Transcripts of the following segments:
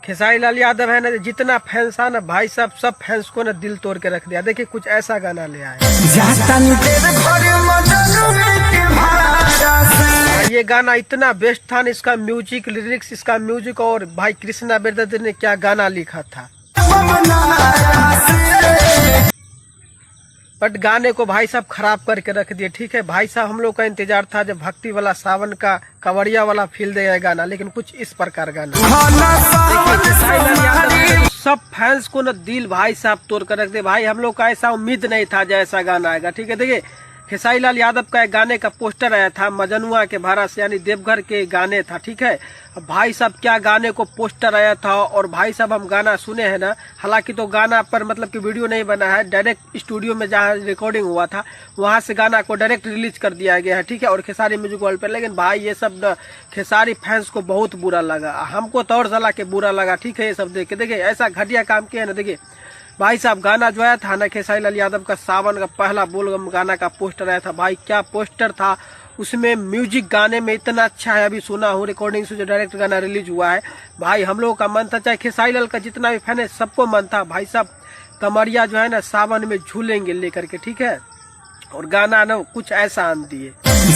खेसारी लाल यादव है ना, जितना फैंस था ना भाई साहब, सब फैंस को ना दिल तोड़ के रख दिया। देखिए कुछ ऐसा गाना ले आए। ये गाना इतना बेस्ट था ना, इसका म्यूजिक, लिरिक्स, इसका म्यूजिक, और भाई कृष्णा बेदर्जी ने क्या गाना लिखा था। बट गाने को भाई साहब खराब करके रख दिए। ठीक है भाई साहब, हम लोग का इंतजार था जब भक्ति वाला, सावन का, कंवरिया वाला फील देगा गाना, लेकिन कुछ इस प्रकार गाना। सब फैंस को ना दिल भाई साहब तोड़ कर रख दे। भाई हम लोग का ऐसा उम्मीद नहीं था जैसा गाना आएगा। ठीक है, देखिए खेसारी लाल यादव का एक गाने का पोस्टर आया था, मजनुआ के भाड़ा से, यानी देवघर के गाने था। ठीक है भाई साहब, क्या गाने को पोस्टर आया था। और भाई साहब हम गाना सुने हैं ना, हालांकि तो गाना पर मतलब कि वीडियो नहीं बना है, डायरेक्ट स्टूडियो में जहाँ रिकॉर्डिंग हुआ था वहां से गाना को डायरेक्ट रिलीज कर दिया गया है। ठीक है, और खेसारी म्यूजिक वर्ल्ड पर। लेकिन भाई ये सब खेसारी फैंस को बहुत बुरा लगा, हमको तो और ज़्यादा के बुरा लगा। ठीक है, ये सब देख के देखिए ऐसा घटिया काम किया है ना। देखिए भाई साहब, गाना जो आया था ना खेसारी लाल यादव का, सावन का पहला बोलबम गाना का पोस्टर आया था। भाई क्या पोस्टर था, उसमें म्यूजिक गाने में इतना अच्छा है। अभी सुना हूँ रिकॉर्डिंग से जो डायरेक्ट गाना रिलीज हुआ है। भाई हम लोगों का मन था, चाहे खेसारी लाल का जितना भी फैन है सबको मन था भाई साहब कमरिया जो है ना सावन में झूलेंगे लेकर के। ठीक है, और गाना ना कुछ ऐसा आन दिए। भाई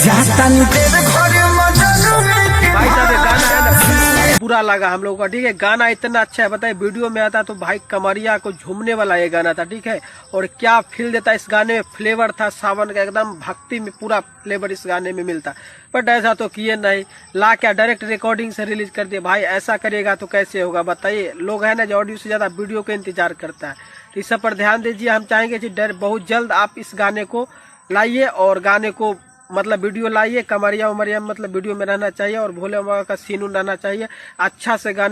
साहब गाना है ना बुरा लगा हम लोगों का। ठीक है, गाना इतना अच्छा है, बताइए वीडियो में आता तो भाई कमरिया को झूमने वाला ये गाना था। ठीक है, और क्या फील देता इस गाने में, फ्लेवर था सावन का, एकदम भक्ति में पूरा फ्लेवर इस गाने में मिलता। बट ऐसा तो किए नहीं, ला क्या डायरेक्ट रिकॉर्डिंग से रिलीज कर दिया। भाई ऐसा करेगा तो कैसे होगा बताइए। लोग है ना जो ऑडियो से ज्यादा वीडियो का इंतजार करता है, इस सब पर ध्यान दीजिए। हम चाहेंगे कि बहुत जल्द आप इस गाने को लाइए, और गाने को मतलब वीडियो लाइए। कमरिया उमरिया मतलब वीडियो में रहना चाहिए, और भोले बाबा का सीन रहना चाहिए। अच्छा से गाने